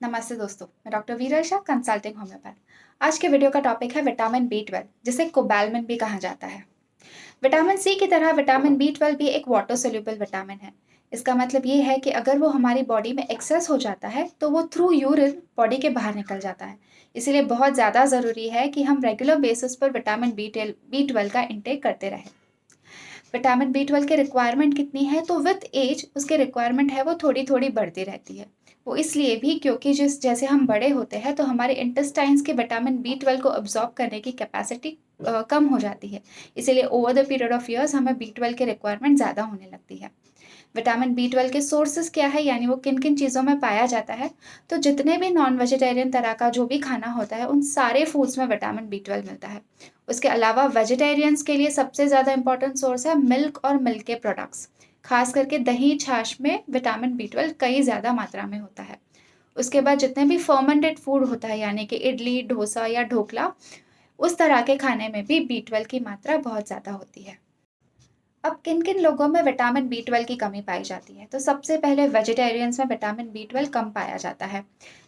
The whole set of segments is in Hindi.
नमस्ते दोस्तों, मैं डॉक्टर वीरशा कंसल्टिंग होम्योपैथ। आज के वीडियो का टॉपिक है विटामिन बी 12, जिसे कोबैलमिन भी कहा जाता है। विटामिन सी की तरह विटामिन बी 12 भी एक वाटर सोल्यूबल विटामिन है। इसका मतलब ये है कि अगर वो हमारी बॉडी में एक्सेस हो जाता है तो वो थ्रू यूरिन बॉडी के बाहर निकल जाता है। इसीलिए बहुत ज़्यादा ज़रूरी है कि हम रेगुलर बेसिस पर विटामिन बी 12 का इंटेक करते रहें। विटामिन बी 12 की रिक्वायरमेंट कितनी है, तो विथ एज उसकी रिक्वायरमेंट है वो थोड़ी थोड़ी बढ़ती रहती है। वो इसलिए भी क्योंकि जिस जैसे हम बड़े होते हैं तो हमारे इंटेस्टाइन्स के विटामिन बी 12 को अब्जॉर्ब करने की कैपेसिटी कम हो जाती है। इसीलिए over the period of years हमें बी 12 की रिक्वायरमेंट ज़्यादा होने लगती है। विटामिन बी 12 के सोर्सेज क्या है, यानी वो किन किन चीज़ों में पाया जाता है। तो जितने भी नॉन वेजिटेरियन तरह का जो भी खाना होता है उन सारे फूड्स में विटामिन बी 12 मिलता है। उसके अलावा वेजिटेरियंस के लिए सबसे ज़्यादा इंपॉर्टेंट सोर्स है मिल्क और मिल्क के प्रोडक्ट्स। खास करके दही छाछ में विटामिन बी 12 कई ज़्यादा मात्रा में होता है। उसके बाद जितने भी फर्मेंटेड फूड होता है, यानी कि इडली डोसा या ढोकला, उस तरह के खाने में भी बी 12 की मात्रा बहुत ज़्यादा होती है। अब किन-किन लोगों में विटामिन बी 12 की कमी पाई जाती है? तो सबसे पहले वेजिटेरियंस में विटामिन बी 12 कम पाया जाता है।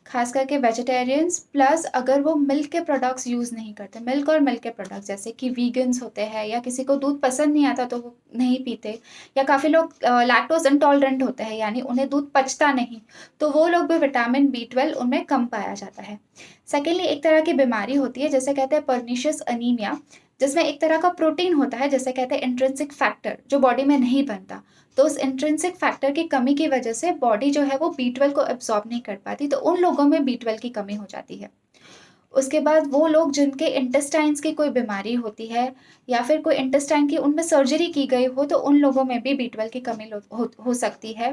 ख़ास करके वेजिटेरियंस प्लस अगर वो मिल्क के प्रोडक्ट्स यूज़ नहीं करते, मिल्क और मिल्क के प्रोडक्ट्स जैसे कि वीगन्स होते हैं या किसी को दूध पसंद नहीं आता तो वो नहीं पीते, या काफ़ी लोग लैक्टोज़ इंटॉलरेंट होते हैं, यानी उन्हें दूध पचता नहीं, तो वो लोग भी विटामिन बी 12 उनमें कम पाया जाता है। सेकेंडली, एक तरह की बीमारी होती है जिसे कहते हैं पर्नीशियस अनीमिया, जिसमें एक तरह का प्रोटीन होता है जिसे कहते हैं इंट्रिंसिक फैक्टर, जो बॉडी में नहीं बनता। तो उस इंट्रिंसिक फैक्टर की कमी की वजह से बॉडी जो है वो बी 12 को एब्जॉर्ब नहीं कर पाती, तो उन लोगों में बी 12 की कमी हो जाती है। उसके बाद वो लोग जिनके इंटेस्टाइन्स की कोई बीमारी होती है या फिर कोई इंटेस्टाइन की उनमें सर्जरी की गई हो, तो उन लोगों में भी बी 12 की कमी हो सकती है।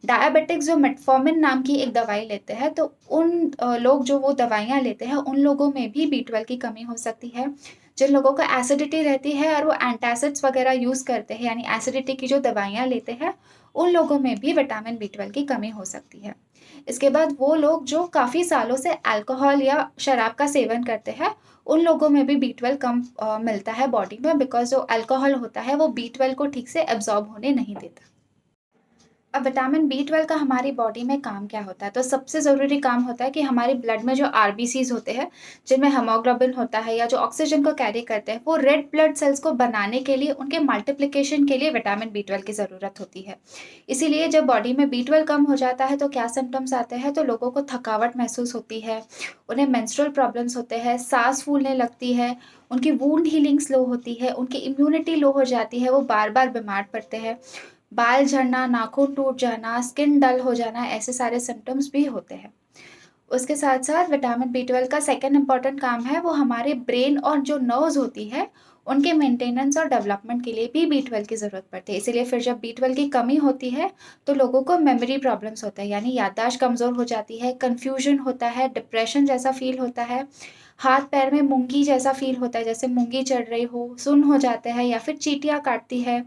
डायबिटिक्स जो मेटफॉर्मिन नाम की एक दवाई लेते हैं, तो उन लोग जो वो दवाइयाँ लेते हैं उन लोगों में भी बी 12 की कमी हो सकती है। जिन लोगों को एसिडिटी रहती है और वो एंटासिड्स वगैरह यूज़ करते हैं, यानी एसिडिटी की जो दवाइयाँ लेते हैं, उन लोगों में भी विटामिन बी 12 की कमी हो सकती है। इसके बाद वो लोग जो काफ़ी सालों से अल्कोहल या शराब का सेवन करते हैं, उन लोगों में भी बी 12 कम मिलता है बॉडी में, बिकॉज़ जो अल्कोहल होता है वो बी 12 को ठीक से एब्ज़ॉर्ब होने नहीं देता। अब विटामिन बी 12 का हमारी बॉडी में काम क्या होता है? तो सबसे ज़रूरी काम होता है कि हमारे ब्लड में जो आरबीसीज़ होते हैं, जिनमें हीमोग्लोबिन होता है या जो ऑक्सीजन को कैरी करते हैं, वो रेड ब्लड सेल्स को बनाने के लिए, उनके मल्टिप्लिकेशन के लिए विटामिन बी 12 की ज़रूरत होती है। इसीलिए जब बॉडी में बी 12 कम हो जाता है तो क्या सिम्पटम्स आते हैं? तो लोगों को थकावट महसूस होती है, उन्हें मेंस्ट्रुअल प्रॉब्लम्स होते हैं, साँस फूलने लगती है, उनकी वुंड हीलिंग स्लो होती है, उनकी इम्यूनिटी लो हो जाती है, वो बार-बार बीमार पड़ते हैं। बाल झड़ना, नाखून टूट जाना, स्किन डल हो जाना, ऐसे सारे सिम्पटम्स भी होते हैं। उसके साथ-साथ विटामिन बी 12 का सेकंड इम्पोर्टेंट काम है, वो हमारे ब्रेन और जो नर्व्स होती है, उनके मेंटेनेंस और डेवलपमेंट के लिए भी बी 12 की ज़रूरत पड़ती है। इसीलिए फिर जब बी 12 की कमी होती है, तो लोगों को मेमोरी प्रॉब्लम्स होता है, यानी याददाश्त कमज़ोर हो जाती है, कन्फ्यूजन होता है, डिप्रेशन जैसा फ़ील होता है, हाथ-पैर में मूंगी जैसा फ़ील होता है, जैसे मूंगी चढ़ रही हो, सुन्न हो जाते हैं या फिर चींटियाँ काटती है,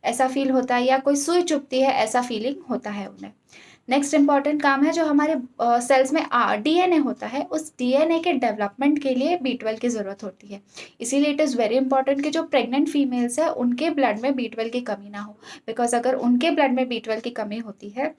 ऐसा फ़ील होता है, या कोई सुई चुभती है, ऐसा फ़ीलिंग होता है उन्हें। नेक्स्ट इम्पोर्टेंट काम है जो हमारे सेल्स में डीएनए होता है, उस डीएनए के डेवलपमेंट के लिए बी 12 की ज़रूरत होती है। इसीलिए इट इज़ वेरी इंपॉर्टेंट कि जो प्रेग्नेंट फीमेल्स हैं, उनके ब्लड में बी 12 की कमी ना हो। बिकॉज़ अगर उनके ब्लड में बी 12 की कमी होती है,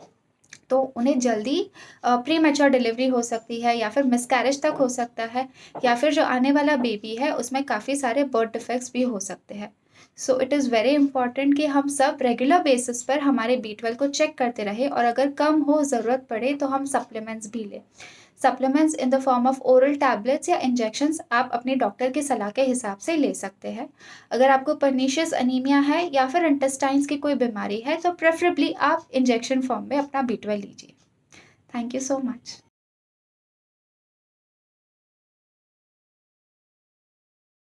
तो उन्हें जल्दी प्रीमैच्योर डिलीवरी हो सकती है, या फिर मिसकैरेज तक हो सकता है, या फिर जो आने वाला बेबी है, उसमें काफ़ी सारे बर्थ डिफेक्ट्स भी हो सकते हैं। So it is very important कि हम सब रेगुलर बेसिस पर हमारे बी 12 को चेक करते रहें, और अगर कम हो, ज़रूरत पड़े, तो हम सप्लीमेंट्स भी लें। Supplements in the form of oral tablets या इंजेक्शंस आप अपने डॉक्टर की सलाह के हिसाब से ले सकते हैं। अगर आपको पर्नीशियस अनीमिया है या फिर इंटेस्टाइन्स की कोई बीमारी है, तो प्रेफरेबली आप इंजेक्शन फॉर्म में अपना बी 12 लीजिए। Thank you so much.